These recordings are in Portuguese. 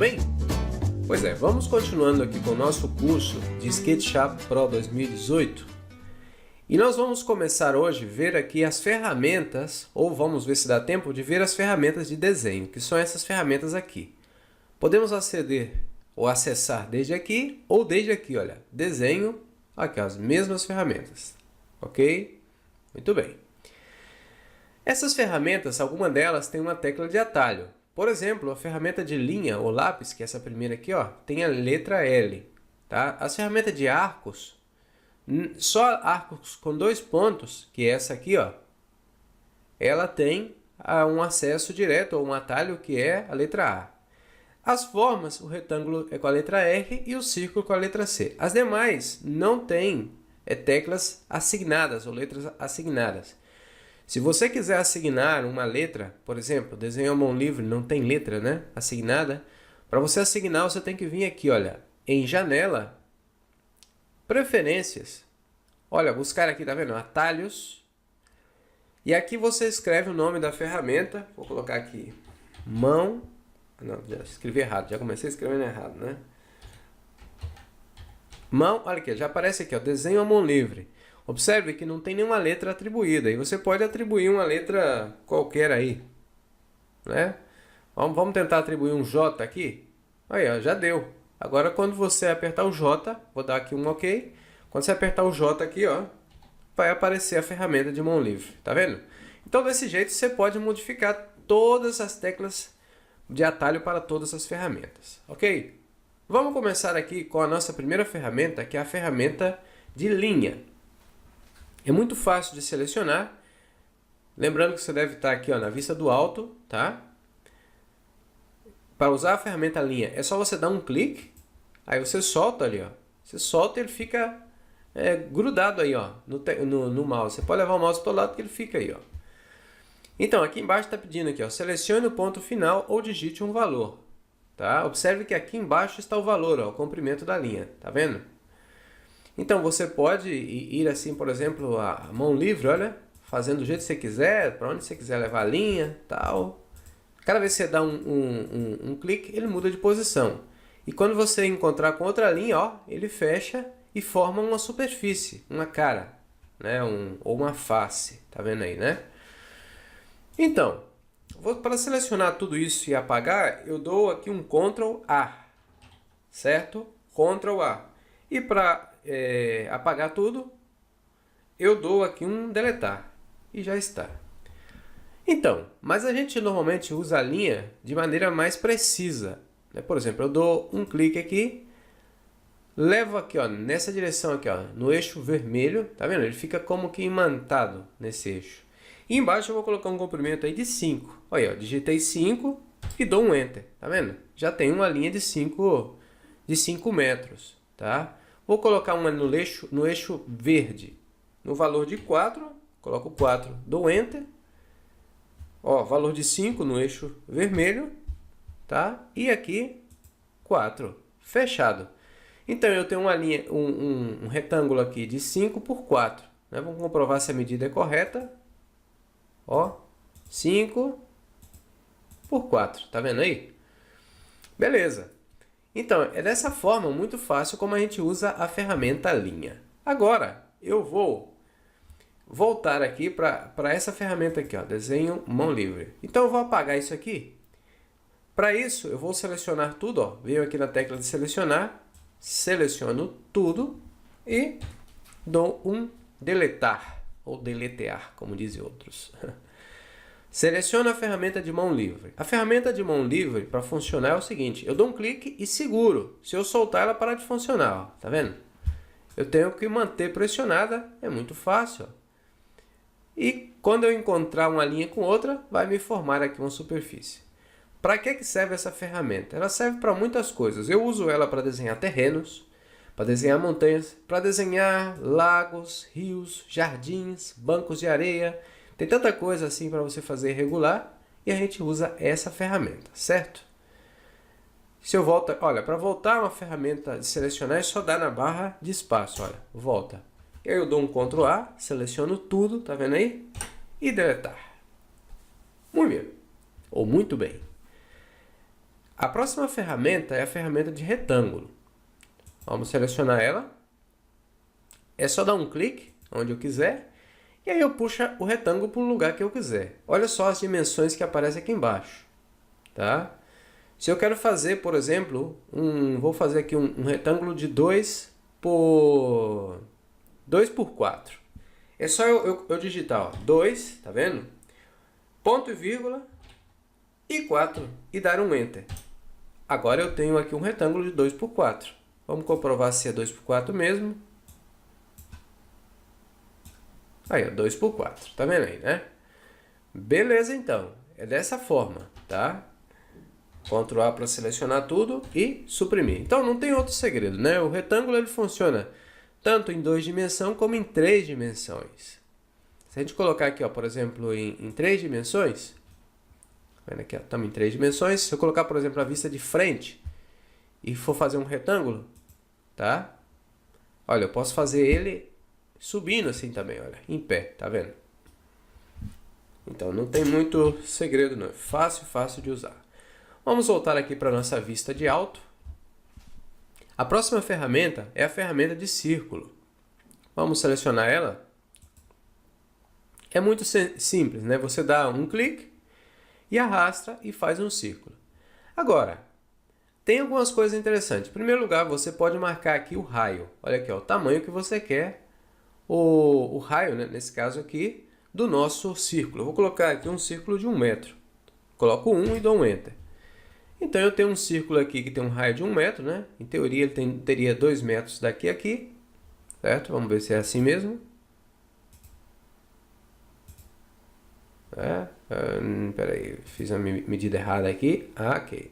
bem? Pois é, vamos continuando aqui com o nosso curso de SketchUp Pro 2018 e nós vamos começar hoje a ver aqui as ferramentas, ou vamos ver se dá tempo de ver as ferramentas de desenho, que são essas ferramentas aqui. Podemos aceder ou acessar desde aqui ou desde aqui, olha, desenho, aqui as mesmas ferramentas, ok? Muito bem. Essas ferramentas, alguma delas tem uma tecla de atalho. Por exemplo, a ferramenta de linha ou lápis, que é essa primeira aqui, ó, tem a letra L. Tá? As ferramentas de arcos, só arcos com 2 pontos, que é essa aqui, ó, ela tem um acesso direto ou um atalho que é a letra A. As formas, o retângulo é com a letra R e o círculo com a letra C. As demais não têm teclas assignadas ou letras assignadas. Se você quiser assignar uma letra, por exemplo, desenho à mão livre, não tem letra, né, assignada. Para você assignar, você tem que vir aqui, olha, em janela, preferências. Olha, buscar aqui, tá vendo? Atalhos. E aqui você escreve o nome da ferramenta. Vou colocar aqui, mão. Não, já escrevi errado, já comecei escrevendo errado, né? Mão, olha aqui, já aparece aqui, ó, desenho à mão livre. Observe que não tem nenhuma letra atribuída, e você pode atribuir uma letra qualquer aí, né? Vamos tentar atribuir um J aqui. Aí, ó, já deu. Agora, quando você apertar o J, vou dar aqui um OK. Quando você apertar o J aqui, ó, vai aparecer a ferramenta de mão livre, tá vendo? Então, desse jeito, você pode modificar todas as teclas de atalho para todas as ferramentas, ok? Vamos começar aqui com a nossa primeira ferramenta, que é a ferramenta de linha. É muito fácil de selecionar. Lembrando que você deve estar aqui, ó, na vista do alto, tá? Para usar a ferramenta linha, é só você dar um clique, aí você solta ali, ó. Você solta e ele fica grudado aí, ó, no mouse. Você pode levar o mouse para o lado que ele fica aí, ó. Então, aqui embaixo está pedindo aqui, ó, selecione o ponto final ou digite um valor, tá? Observe que aqui embaixo está o valor, ó, o comprimento da linha, tá vendo? Então, você pode ir assim, por exemplo, a mão livre, olha, fazendo do jeito que você quiser, para onde você quiser levar a linha, tal. Cada vez que você dá um clique, ele muda de posição. E quando você encontrar com outra linha, ó, ele fecha e forma uma superfície, uma cara, né? Ou uma face, tá vendo aí, né? Então, para selecionar tudo isso e apagar, eu dou aqui um Ctrl A, certo? Ctrl A. E para apagar tudo, eu dou aqui um deletar e já está. Então, mas a gente normalmente usa a linha de maneira mais precisa, né? Por exemplo, eu dou um clique aqui, levo aqui, ó, nessa direção aqui, ó, no eixo vermelho, tá vendo? Ele fica como que imantado nesse eixo. E embaixo eu vou colocar um comprimento aí de 5. Olha, ó, digitei 5 e dou um Enter, tá vendo? Já tem uma linha de 5 metros, tá? Vou colocar uma no eixo verde, no valor de 4, coloco 4, dou Enter. Ó, valor de 5 no eixo vermelho, tá? E aqui 4, fechado. Então eu tenho uma linha, um retângulo aqui de 5 por 4, né? Vamos comprovar se a medida é correta. Ó, 5 por 4, tá vendo aí? Beleza. Então, é dessa forma muito fácil como a gente usa a ferramenta linha. Agora, eu vou voltar aqui para essa ferramenta aqui, ó, desenho mão livre. Então, eu vou apagar isso aqui. Para isso, eu vou selecionar tudo, ó. Venho aqui na tecla de selecionar, seleciono tudo e dou um deletar, ou deletear, como dizem outros. Seleciono a ferramenta de mão livre. A ferramenta de mão livre, para funcionar, é o seguinte. Eu dou um clique e seguro. Se eu soltar, ela para de funcionar. Ó. Tá vendo? Eu tenho que manter pressionada. É muito fácil. Ó. E quando eu encontrar uma linha com outra, vai me formar aqui uma superfície. Para que serve essa ferramenta? Ela serve para muitas coisas. Eu uso ela para desenhar terrenos, para desenhar montanhas, para desenhar lagos, rios, jardins, bancos de areia. Tem tanta coisa assim para você fazer regular e a gente usa essa ferramenta, certo? Se eu volto, olha, para voltar uma ferramenta de selecionar é só dar na barra de espaço, olha, volta. E aí eu dou um Ctrl A, seleciono tudo, tá vendo aí? E deletar. Muito bem. Ou muito bem. A próxima ferramenta é a ferramenta de retângulo. Vamos selecionar ela. É só dar um clique onde eu quiser. E aí eu puxo o retângulo para o lugar que eu quiser. Olha só as dimensões que aparecem aqui embaixo. Tá? Se eu quero fazer, por exemplo, vou fazer aqui um retângulo de 2 por 4. É só eu digitar, ó, 2, tá vendo? Ponto e vírgula e 4 e dar um Enter. Agora eu tenho aqui um retângulo de 2 por 4. Vamos comprovar se é 2 por 4 mesmo. Aí, ó, 2 por 4. Tá vendo aí, né? Beleza, então. É dessa forma, tá? Ctrl A para selecionar tudo e suprimir. Então, não tem outro segredo, né? O retângulo ele funciona tanto em 2 dimensões como em 3 dimensões. Se a gente colocar aqui, ó, por exemplo, em 3 dimensões, vendo aqui, estamos em 3 dimensões. Se eu colocar, por exemplo, a vista de frente e for fazer um retângulo, tá? Olha, eu posso fazer ele subindo assim também, olha, em pé, tá vendo? Então, não tem muito segredo, não. É fácil, fácil de usar. Vamos voltar aqui para a nossa vista de alto. A próxima ferramenta é a ferramenta de círculo. Vamos selecionar ela. É muito simples, né? Você dá um clique e arrasta e faz um círculo. Agora, tem algumas coisas interessantes. Em primeiro lugar, você pode marcar aqui o raio. Olha aqui, ó, o tamanho que você quer, o raio, né, nesse caso aqui, do nosso círculo. Eu vou colocar aqui um círculo de 1 metro. Coloco 1 e dou um Enter. Então, eu tenho um círculo aqui que tem um raio de 1 metro, né? Em teoria, ele teria 2 metros daqui a aqui, certo? Vamos ver se é assim mesmo. Espera aí, fiz a medida errada aqui. Ok.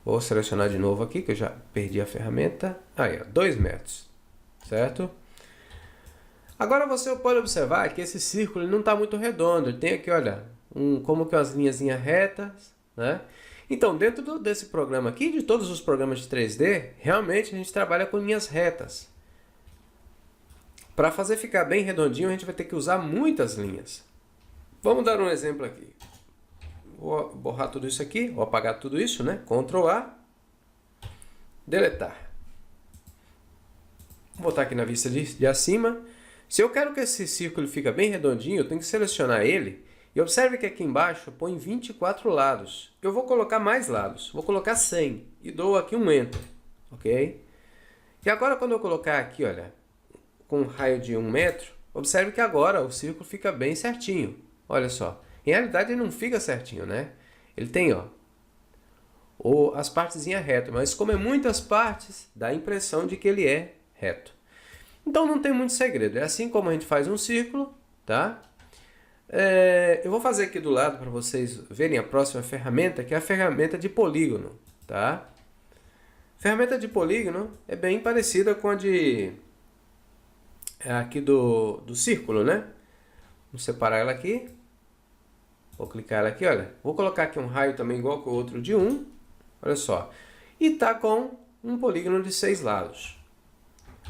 Vou selecionar de novo aqui, que eu já perdi a ferramenta. Aí, ó, 2 metros, certo? Agora você pode observar que esse círculo ele não está muito redondo. Ele tem aqui, olha, como que umas linhazinhas retas, né? Então, dentro desse programa aqui, de todos os programas de 3D, realmente a gente trabalha com linhas retas. Para fazer ficar bem redondinho, a gente vai ter que usar muitas linhas. Vamos dar um exemplo aqui. Vou borrar tudo isso aqui, vou apagar tudo isso, né? Ctrl A, deletar. Vou botar aqui na vista de acima. Se eu quero que esse círculo fique bem redondinho, eu tenho que selecionar ele. E observe que aqui embaixo eu ponho 24 lados. Eu vou colocar mais lados. Vou colocar 100 e dou aqui um Enter. Ok? E agora quando eu colocar aqui, olha, com um raio de 1 metro, observe que agora o círculo fica bem certinho. Olha só. Em realidade ele não fica certinho, né? Ele tem, ó, as partezinhas retas. Mas como é muitas partes, dá a impressão de que ele é reto. Então não tem muito segredo. É assim como a gente faz um círculo, tá? Eu vou fazer aqui do lado para vocês verem a próxima ferramenta, que é a ferramenta de polígono, tá? A ferramenta de polígono é bem parecida com a aqui do círculo, né? Vamos separar ela aqui. Vou clicar ela aqui, olha. Vou colocar aqui um raio também igual com o outro de 1. Olha só. E tá com um polígono de 6 lados.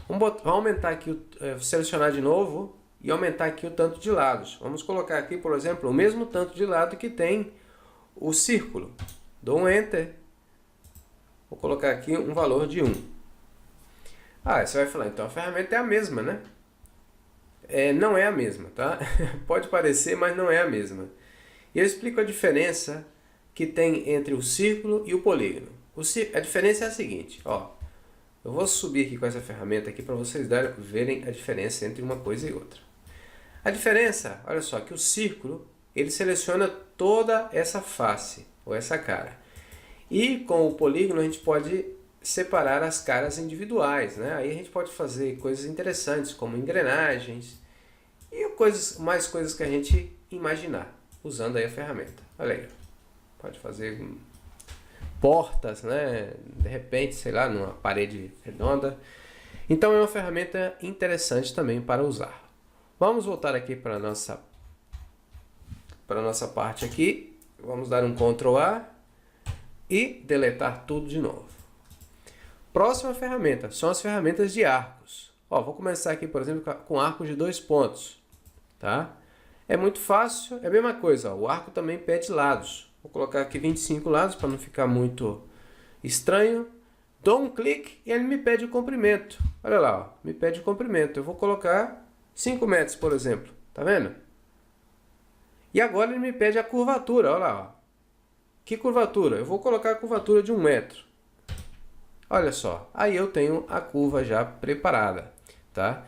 Vamos aumentar aqui, selecionar de novo e aumentar aqui o tanto de lados. Vamos colocar aqui, por exemplo, o mesmo tanto de lado que tem o círculo. Dou um Enter. Vou colocar aqui um valor de 1. Você vai falar, então a ferramenta é a mesma, né? Não é a mesma, tá? Pode parecer, mas não é a mesma. E eu explico a diferença que tem entre o círculo e o polígono. A diferença é a seguinte, ó. Eu vou subir aqui com essa ferramenta aqui para vocês verem a diferença entre uma coisa e outra. A diferença, olha só, que o círculo, ele seleciona toda essa face, ou essa cara. E com o polígono a gente pode separar as caras individuais, né? Aí a gente pode fazer coisas interessantes, como engrenagens e mais coisas que a gente imaginar, usando aí a ferramenta. Olha aí, pode fazer portas, né? De repente, sei lá, numa parede redonda. Então é uma ferramenta interessante também para usar. Vamos voltar aqui para a nossa parte aqui. Vamos dar um Ctrl A e deletar tudo de novo. Próxima ferramenta são as ferramentas de arcos. Vou começar aqui, por exemplo, com arcos de 2 pontos. Tá? É muito fácil, é a mesma coisa, ó, o arco também pede lados. Vou colocar aqui 25 lados para não ficar muito estranho. Dou um clique e ele me pede o comprimento. Olha lá, ó, me pede o comprimento. Eu vou colocar 5 metros, por exemplo. Tá vendo? E agora ele me pede a curvatura. Olha lá, ó. Que curvatura? Eu vou colocar a curvatura de 1 metro. Olha só, aí eu tenho a curva já preparada, tá?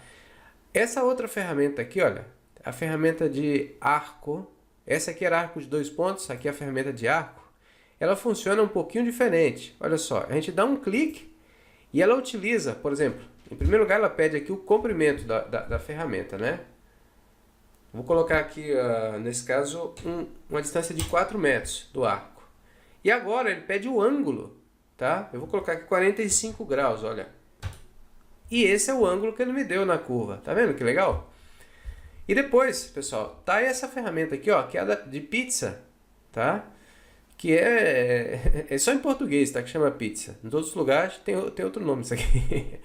Essa outra ferramenta aqui, olha, a ferramenta de arco. Essa aqui era arco de 2 pontos, aqui é a ferramenta de arco. Ela funciona um pouquinho diferente. Olha só, a gente dá um clique e ela utiliza, por exemplo, em primeiro lugar ela pede aqui o comprimento da ferramenta, né? Vou colocar aqui, nesse caso, uma distância de 4 metros do arco. E agora ele pede o ângulo, tá? Eu vou colocar aqui 45 graus, olha. E esse é o ângulo que ele me deu na curva, tá vendo que legal? E depois, pessoal, tá aí essa ferramenta aqui, ó, que é a de pizza, tá? Que é só em português, tá? Que chama pizza. Em outros lugares tem outro nome isso aqui.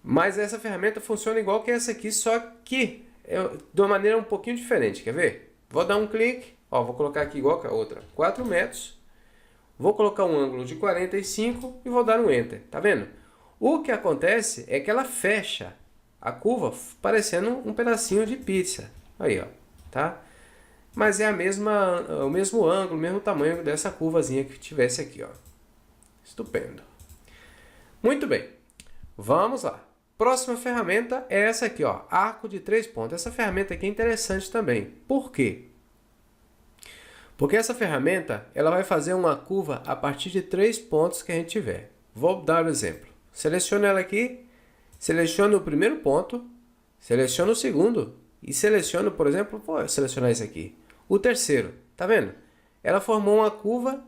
Mas essa ferramenta funciona igual que essa aqui, só que de uma maneira um pouquinho diferente. Quer ver? Vou dar um clique, ó, vou colocar aqui igual que a outra, 4 metros. Vou colocar um ângulo de 45 e vou dar um Enter. Tá vendo? O que acontece é que ela fecha a curva parecendo um pedacinho de pizza. Aí, ó, tá? Mas é o mesmo ângulo, o mesmo tamanho dessa curvazinha que tivesse aqui, ó. Estupendo. Muito bem. Vamos lá. Próxima ferramenta é essa aqui, ó, arco de 3 pontos. Essa ferramenta aqui é interessante também. Por quê? Porque essa ferramenta, ela vai fazer uma curva a partir de 3 pontos que a gente tiver. Vou dar um exemplo. Seleciono ela aqui, seleciono o primeiro ponto, seleciono o segundo e seleciono, por exemplo, vou selecionar esse aqui, o terceiro. Tá vendo? Ela formou uma curva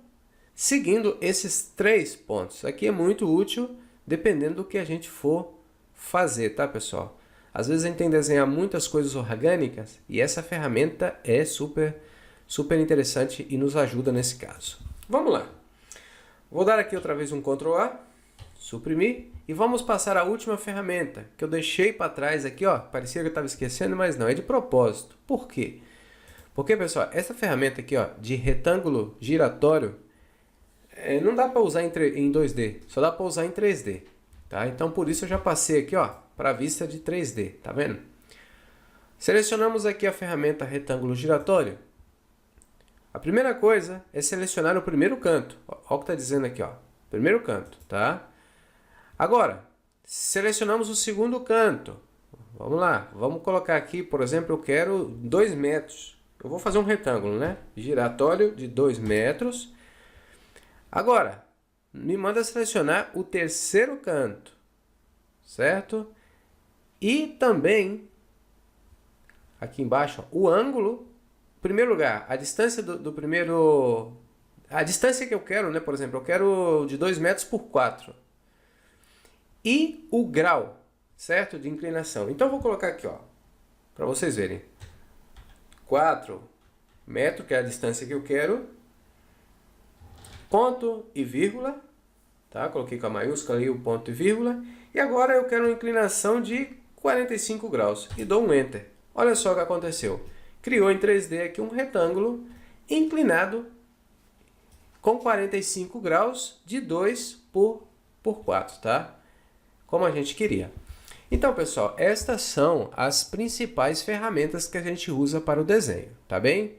seguindo esses 3 pontos. Aqui é muito útil dependendo do que a gente for fazer, tá, pessoal? Às vezes a gente tem que desenhar muitas coisas orgânicas e essa ferramenta é super interessante e nos ajuda nesse caso. Vamos lá. Vou dar aqui outra vez um Ctrl A, suprimir, e vamos passar à última ferramenta, que eu deixei para trás aqui, ó. Parecia que eu estava esquecendo, mas não, é de propósito. Por quê? Porque, pessoal, essa ferramenta aqui, ó, de retângulo giratório, não dá para usar em 2D, só dá para usar em 3D. Tá? Então, por isso eu já passei aqui, ó, para a vista de 3D, tá vendo? Selecionamos aqui a ferramenta retângulo giratório. A primeira coisa é selecionar o primeiro canto. Olha o que está dizendo aqui, ó. Primeiro canto, tá? Agora, selecionamos o segundo canto. Vamos lá, vamos colocar aqui, por exemplo, eu quero 2 metros. Eu vou fazer um retângulo, né? Giratório de 2 metros. Agora, me manda selecionar o terceiro canto, certo? E também, aqui embaixo, ó, o ângulo. Em primeiro lugar, a distância do primeiro... A distância que eu quero, né? Por exemplo, eu quero de 2 metros por 4. E o grau, certo? De inclinação. Então, eu vou colocar aqui, ó, para vocês verem. 4 metros, que é a distância que eu quero. Ponto e vírgula. Tá? Coloquei com a maiúscula ali o ponto e vírgula. E agora eu quero uma inclinação de 45 graus. E dou um Enter. Olha só o que aconteceu. Criou em 3D aqui um retângulo inclinado com 45 graus de 2 por 4, tá? Como a gente queria. Então, pessoal, estas são as principais ferramentas que a gente usa para o desenho, tá bem?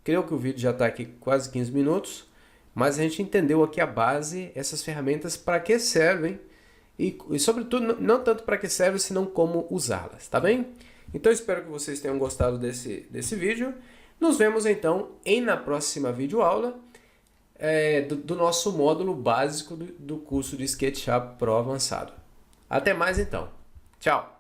Creio que o vídeo já está aqui quase 15 minutos, mas a gente entendeu aqui a base, essas ferramentas para que servem e sobretudo, não tanto para que servem, senão como usá-las, tá bem? Então, espero que vocês tenham gostado desse vídeo. Nos vemos, então, na próxima videoaula do nosso módulo básico do curso de SketchUp Pro Avançado. Até mais, então. Tchau!